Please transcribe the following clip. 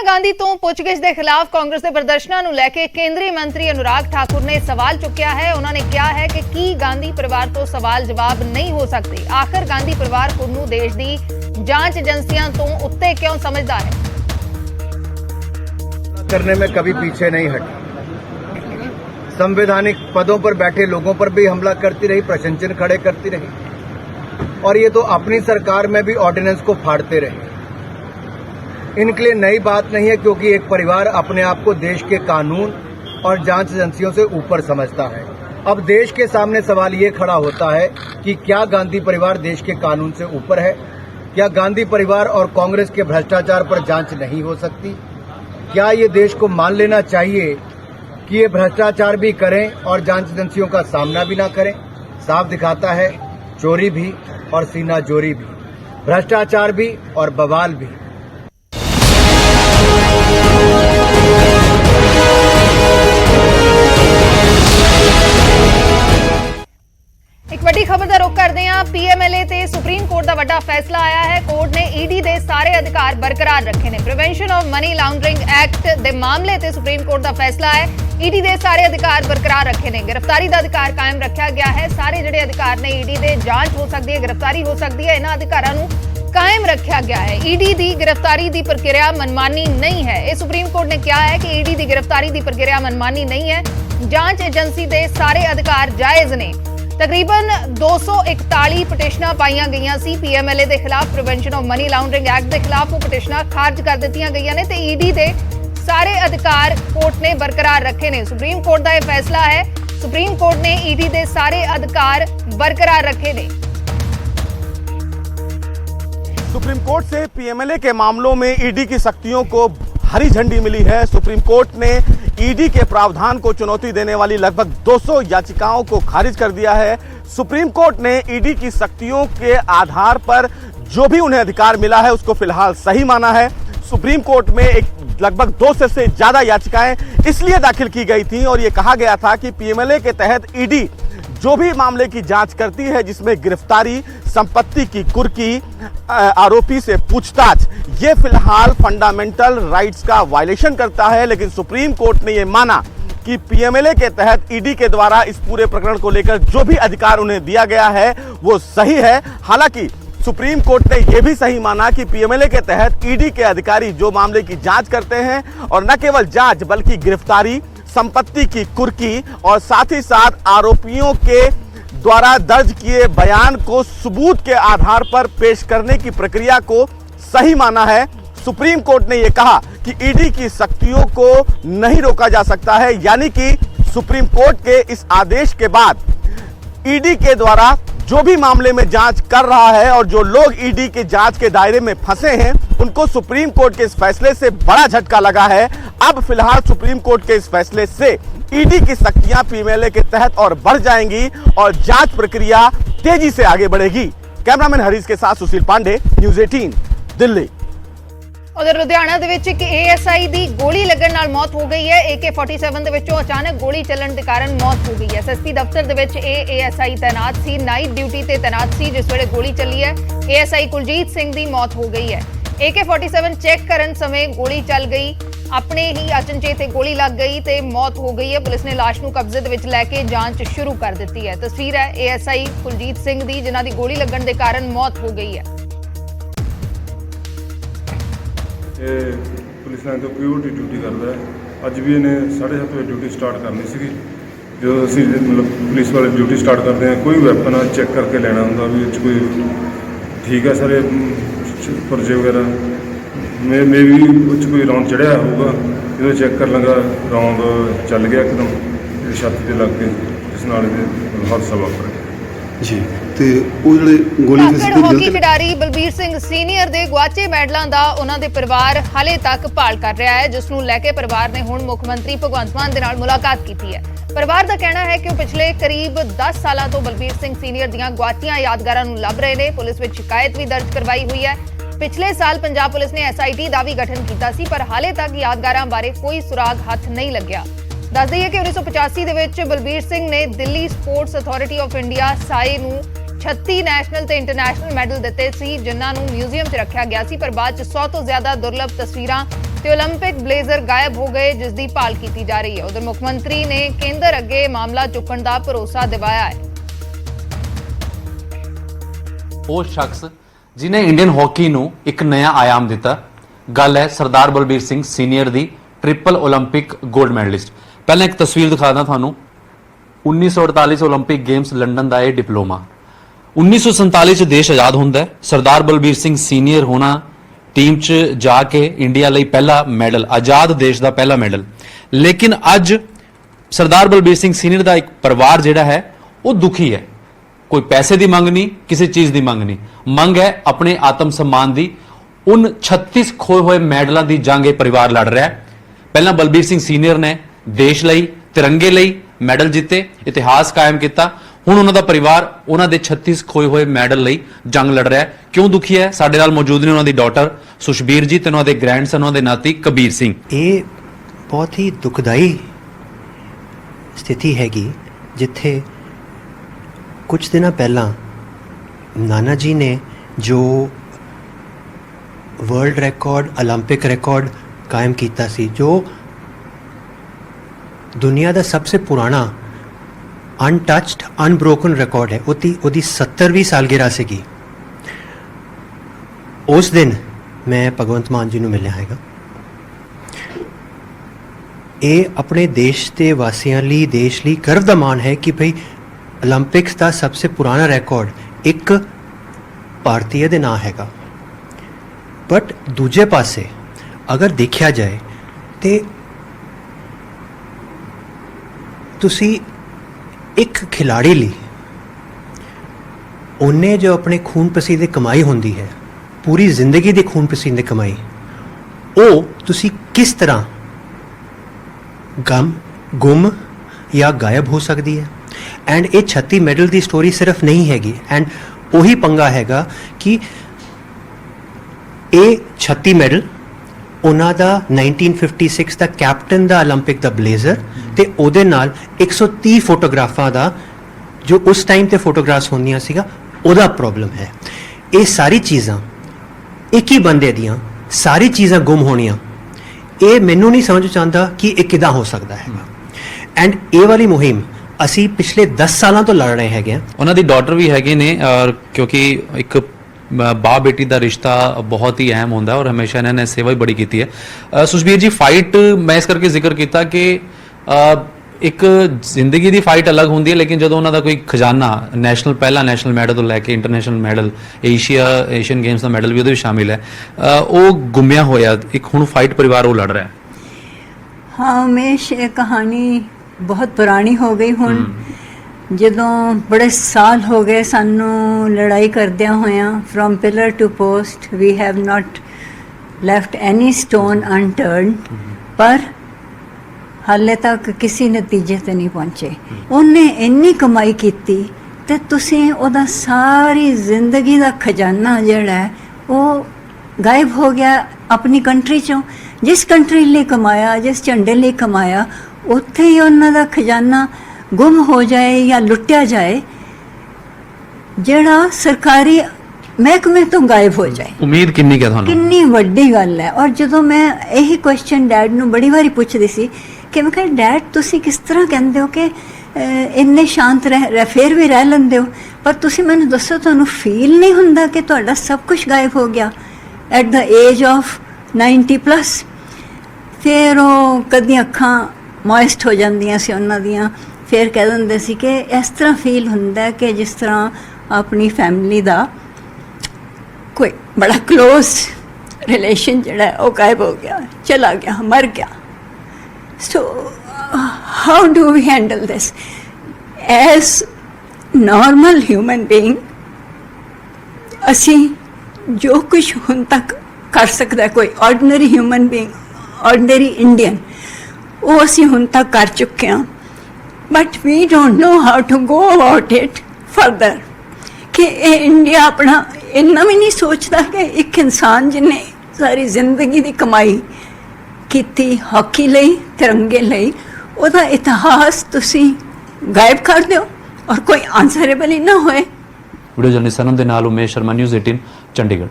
सोनिया गांधी तो पुछगिछ के खिलाफ कांग्रेस के प्रदर्शनों को लेकर केंद्रीय मंत्री अनुराग ठाकुर ने सवाल चुकिया है। उन्होंने कहा है कि की गांधी परिवार तो सवाल जवाब नहीं हो सकते। आखिर गांधी परिवार खुद नूं देश की जांच एजेंसियां तो उत्ते क्यों समझदा है। करने में कभी पीछे नहीं हटी। संवैधानिक पदों पर बैठे लोगों पर भी हमला करती रही, प्रशंसन खड़े करती रही और ये तो अपनी सरकार में भी ऑर्डिनेंस को फाड़ते रहे। इनके लिए नई बात नहीं है, क्योंकि एक परिवार अपने आप को देश के कानून और जांच एजेंसियों से ऊपर समझता है। अब देश के सामने सवाल ये खड़ा होता है कि क्या गांधी परिवार देश के कानून से ऊपर है? क्या गांधी परिवार और कांग्रेस के भ्रष्टाचार पर जांच नहीं हो सकती? क्या ये देश को मान लेना चाहिए कि ये भ्रष्टाचार भी करें और जांच एजेंसियों का सामना भी ना करें? साफ दिखाता है चोरी भी और सीना जोरी भी, भ्रष्टाचार भी और बवाल भी। एक वड्डी खबर का रुख करते हैं। पीएमएलए ते सुप्रीम कोर्ट का वड्डा फैसला आया है। कोर्ट ने ईडी के सारे अधिकार बरकरार रखे ने। Prevention of money laundering act के मामले ते सुप्रीम कोर्ट का फैसला है। ईडी के सारे अधिकार बरकरार रखे ने। गिरफ्तारी का अधिकार कायम रखा गया है। सारे जिहड़े अधिकार ने ईडी के जांच हो सकती है, गिरफ्तारी हो सकती है, इन्हां अधिकारां नूं कायम रखा गया है। ईडी की गिरफ्तारी की प्रक्रिया मनमानी नहीं है। यह सुप्रीम कोर्ट ने कहा है कि ईडी की गिरफ्तारी की प्रक्रिया मनमानी नहीं है। जांच एजेंसी के सारे अधिकार जायज ने। तकरीबन 241 पटिशनां पाईयां गईयां सी पीएमएलए के खिलाफ। Prevention of money laundering act के खिलाफ वो पटिशनां खारिज कर दित्तियां गईयां ने ते ईडी के सारे अधिकार कोर्ट ने बरकरार रखे ने। सुप्रीम कोर्ट का यह फैसला है। सुप्रीम कोर्ट ने ईडी के सारे अधिकार बरकरार रखे ने। सुप्रीम कोर्ट से पीएमएलए के मामलों में ईडी की सख्तियों को हरी झंडी मिली है। सुप्रीम कोर्ट ने ईडी के प्रावधान को चुनौती देने वाली लगभग 200 याचिकाओं को खारिज कर दिया है। सुप्रीम कोर्ट ने ईडी की सख्तियों के आधार पर जो भी उन्हें अधिकार मिला है उसको फिलहाल सही माना है। सुप्रीम कोर्ट में एक लगभग 200 से ज्यादा याचिकाएं इसलिए दाखिल की गई थी और यह कहा गया था कि पीएमएलए के तहत ईडी जो भी मामले की जांच करती है, जिसमें गिरफ्तारी, संपत्ति की कुर्की, आरोपी से पूछताछ, ये फिलहाल फंडामेंटल राइट्स का वायलेशन करता है। लेकिन सुप्रीम कोर्ट ने यह माना कि पीएमएलए के तहत ईडी के द्वारा इस पूरे प्रकरण को लेकर जो भी अधिकार उन्हें दिया गया है वो सही है। हालांकि सुप्रीम कोर्ट ने यह भी सही माना कि पीएमएलए के तहत ईडी के अधिकारी जो मामले की जांच करते हैं और न केवल जांच बल्कि गिरफ्तारी, संपत्ति की कुर्की और साथ ही साथ आरोपियों के द्वारा दर्ज किए बयान को सबूत के आधार पर पेश करने की प्रक्रिया को सही माना है। सुप्रीम कोर्ट ने यह कहा कि ईडी की सख्तियों को नहीं रोका जा सकता है, यानी कि सुप्रीम कोर्ट के इस आदेश के बाद ईडी के द्वारा जो भी मामले में जांच कर रहा है और जो लोग ईडी के जांच के दायरे में फंसे हैं उनको सुप्रीम कोर्ट के इस फैसले से बड़ा झटका लगा है। अब फिलहाल सुप्रीम कोर्ट के इस फैसले से ईडी की सख्तियां पीएमएलए के तहत और बढ़ जाएंगी और जांच प्रक्रिया तेजी से आगे बढ़ेगी। कैमरामैन हरीश के साथ सुशील पांडे, न्यूज़ 18 दिल्ली। उधर लुधियाना दे विच एक एएसआई की गोली लगन नाल मौत हो गई है। AK-47 दे विचों अचानक गोली चलन के कारण मौत हो गई है। एसएसपी दफ्तर दे विच एएसआई तैनात सी, नाइट ड्यूटी ते तैनात सी जिस वेले गोली चली है। एएसआई कुलजीत सिंह की मौत हो गई है। AK-47 चेक करन समय गोली चल गई, अपने ही अचनचेते गोली लग गई ते मौत हो गई है। पुलिस ने लाश नूं कब्जे दे विच लैके जांच शुरू कर दी है। तस्वीर है एएसआई कुलजीत सिंह की जिन्हां दी गोली लगन के कारण मौत हो गई है। पुलिस लाइन तो प्योर की ड्यूटी करता है। अज भी इन्हें 7:30 बजे ड्यूटी स्टार्ट करनी सी। जो असी मतलब पुलिस वाले ड्यूटी स्टार्ट करते हैं, कोई वैपन आ चेक करके लेना होंगे भी कोई ठीक है सारे पुरजे वगैरह मे भी कोई राउंड चढ़िया होगा, जो चेक कर लगा राउंड चल गया एकदम छाती से लग के, जिस नाल हादसा वापरिया जी। हॉकी खिडारी बलबीर सिंह सीनियर के गुआचे मैडलों का उन्होंने परिवार हाले तक भाल कर रहा है, जिसनों लैके परिवार ने हुण मुख मंत्री भगवंत मान के नाल मुलाकात की है। परिवार का कहना है कि पिछले करीब 10 सालों तो बलबीर सिंह सीनियर दीयां गुआचियां यादगारां नूं लभ रहे हैं। पुलिस में शिकायत भी दर्ज करवाई हुई है। पिछले साल पंजाब पुलिस ने SIT का भी गठन किया सी, पर हाले तक यादगारां बारे कोई सुराग हथ नहीं लग्या। दस दईए कि 1985 दे विच बलबीर सिंह ने Delhi sports authority of India साए नूं 36 नैशनल ते इंटरनैशनल मैडल दिते सी, जिन्हां नूं म्यूजियम च रखिया गया सी, पर बाद च 100 तो ज्यादा दुर्लभ तस्वीरां ਤੇ 올림픽 ਬਲੇਜ਼ਰ ਗਾਇਬ ਹੋ ਗਏ, ਜਿਸ ਦੀ ਭਾਲ ਕੀਤੀ ਜਾ ਰਹੀ ਹੈ। ਉਧਰ ਮੁੱਖ ਮੰਤਰੀ ਨੇ ਕੇਂਦਰ ਅੱਗੇ ਮਾਮਲਾ ਚੁੱਕਣ ਦਾ ਭਰੋਸਾ ਦਿਵਾਇਆ ਹੈ। ਉਹ ਸ਼ਖਸ ਜਿਨੇ ਇੰਡੀਅਨ ਹਾਕੀ ਨੂੰ ਇੱਕ ਨਵਾਂ ਆयाम ਦਿੱਤਾ, ਗੱਲ ਹੈ ਸਰਦਾਰ ਬਲਬੀਰ ਸਿੰਘ ਸੀਨੀਅਰ ਦੀ, ट्रिपल ओलंपिक गोल्ड मैडलिस्ट। पहले एक तस्वीर दिखा दा थानू, 1948 ओलंपिक गेम्स लंडन का यह डिप्लोमा। 1947 देश आजाद होंदा है, सरदार बलबीर सिंह सीनियर होना टीम च जाके इंडिया लई पहला मैडल, आजाद देश का पहला मैडल। लेकिन अज सरदार बलबीर सिंह सीनियर का एक परिवार जिहड़ा है वो दुखी है। कोई पैसे की मंग नहीं, किसी चीज़ की मंग नहीं, मंग है अपने आत्म सम्मान की। उन 36 खोए हुए मैडलों की जंग यह परिवार लड़ रहा है। पहला बलबीर सिंह सीनियर ने देश ਲਈ तिरंगे ਲਈ मैडल जिते, इतिहास कायम किया। हुण उन्हां दा परिवार उन्हां दे 36 खोए हुए मैडल ਲਈ जंग लड़ रहा है। क्यों दुखी है? साडे नाल मौजूद ने उन्हां दी डॉटर सुशबीर जी ते उन्हां दे ग्रैंडसन उन्हां दे नाती कबीर सिंह। ये बहुत ही दुखदाई स्थिति हैगी जिथे कुछ दिन पहला नाना जी ने जो वर्ल्ड रिकॉर्ड, ओलंपिक रिकॉर्ड कायम किया सी, जो दुनिया का सबसे पुराना अनटच्ड अनब्रोकन रिकॉर्ड है, ओदी 70वीं सालगिरह सीगी। उस दिन मैं भगवंत मान जी नूं मिलिया हैगा। ये अपने देश के वासियों लिए, देश लिए गर्व का मान है कि भाई ओलंपिक्स का सबसे पुराना रिकॉर्ड एक भारतीय दे नाम हैगा। बट दूजे पासे अगर देखा जाए तो तुसी एक खिलाड़ी ली उन्हें जो अपने खून पसीने कमाई होंदी है, पूरी जिंदगी की खून पसीने कमाई, वो तुसी किस तरह गुम या गायब हो सकती है। एंड ये 36 मैडल की स्टोरी सिर्फ नहीं हैगी। एंड वही पंगा हैगा कि ये 36 मैडल उन्हां दा 1956 ਦਾ कैप्टन ਦਾ ओलंपिक ਦਾ ਬਲੇਜ਼ਰ ਤੇ ਉਹਦੇ ਨਾਲ 130 ਫੋਟੋਗ੍ਰਾਫਾਂ ਦਾ ਜੋ ਉਸ ਟਾਈਮ ਤੇ ਫੋਟੋਗ੍ਰਾਫਸ ਹੁੰਦੀਆਂ ਸੀਗਾ ਉਹਦਾ ਪ੍ਰੋਬਲਮ ਹੈ। ਇਹ ਸਾਰੀ ਚੀਜ਼ਾਂ ਇੱਕ ਹੀ ਬੰਦੇ ਦੀਆਂ ਸਾਰੀ ਚੀਜ਼ਾਂ ਗੁੰਮ ਹੋਣੀਆਂ, ਇਹ ਮੈਨੂੰ ਨਹੀਂ ਸਮਝ ਆਉਂਦਾ ਕਿ ਇਹ ਕਿਦਾਂ ਹੋ ਸਕਦਾ ਹੈਗਾ। ਐਂਡ ਇਹ ਵਾਲੀ ਮੁਹਿੰਮ ਅਸੀਂ ਪਿਛਲੇ 10 ਸਾਲਾਂ ਤੋਂ ਲੜ ਰਹੇ ਹੈਗੇ ਆ। ਉਹਨਾਂ ਦੀ ਡਾਟਰ ਵੀ ਹੈਗੇ ਨੇ, ਔਰ ਕਿਉਂਕਿ ਇੱਕ बाप बेटी का रिश्ता बहुत ही अहम होंदा है और हमेशा इन्होंने सेवा भी बड़ी की है। सुशबीर जी, फाइट मैं इस करके जिक्र किया कि एक जिंदगी की फाइट अलग होंदी है, लेकिन जो उन्होंने कोई खजाना नैशनल पहला नैशनल मैडल तो लैके इंटरनेशनल मैडल, एशियन गेम्स का मैडल भी वो शामिल है, वो गुमिया होया। एक हुण फाइट परिवार वो लड़ रहा है। हाँ उमेश, ये कहानी बहुत पुरानी हो गई। हुण ਜਦੋਂ बड़े साल हो गए सानू लड़ाई करदिया होया, from pillar to post we have not left any stone unturned, पर हाले तक किसी नतीजे ते नहीं पहुँचे। उन्हें इन्नी कमाई की ते तुसीं ओदा सारी जिंदगी का खजाना जिहड़ा है वो गायब हो गया अपनी कंट्री चों। जिस कंट्री लिए कमाया, जिस झंडे लिए कमाया, उत्थे ही उन्हां दा खजाना गुम हो जाए या लुटिया जाए, जिहड़ा सरकारी महकमे तो गायब हो जाए। उम्मीद किन्नी क्या थानू? किन्नी वड्डी गल है। और जदों मैं यही क्वेश्चन डैड नूं बड़ी बारी पुछदी सी कि मैं कहा डैड तुसी किस तरह कहंदे हो कि इन्ने शांत रह फिर भी रह लैंदे हो, पर तुसी मैनूं दसो तुहानूं फील नहीं हुंदा कि तुहाडा सब कुछ गायब हो गया एट द एज ऑफ 90+? फिर वो कदी अखां मॉइस्ट हो जांदियां सी उन्हां दियां, फिर कह दिंदे सी कि इस तरह फील हुंदा है कि जिस तरह अपनी फैमिली दा कोई बड़ा क्लोज रिलेशन जिहड़ा है वो गायब हो गया, चला गया, मर गया। So how do we handle this as normal human being? असी जो कुछ हुण तक कर सकदा कोई ordinary human being, ordinary Indian, वो असी हुण तक कर चुके हैं, but we don't know how to go about it further. कि इंडिया अपना इन्ना भी नहीं सोचता कि एक इंसान जिन्हें सारी जिंदगी की कमाई की हॉकी लई, तिरंगे लई, ਉਹਦਾ इतिहास तुसी गायब कर दो और कोई आंसरेबल ही ना होए। वीडियो जर्नलिस्ट सनम दे नाल उमेश शर्मा, न्यूज़ 18 चंडीगढ़।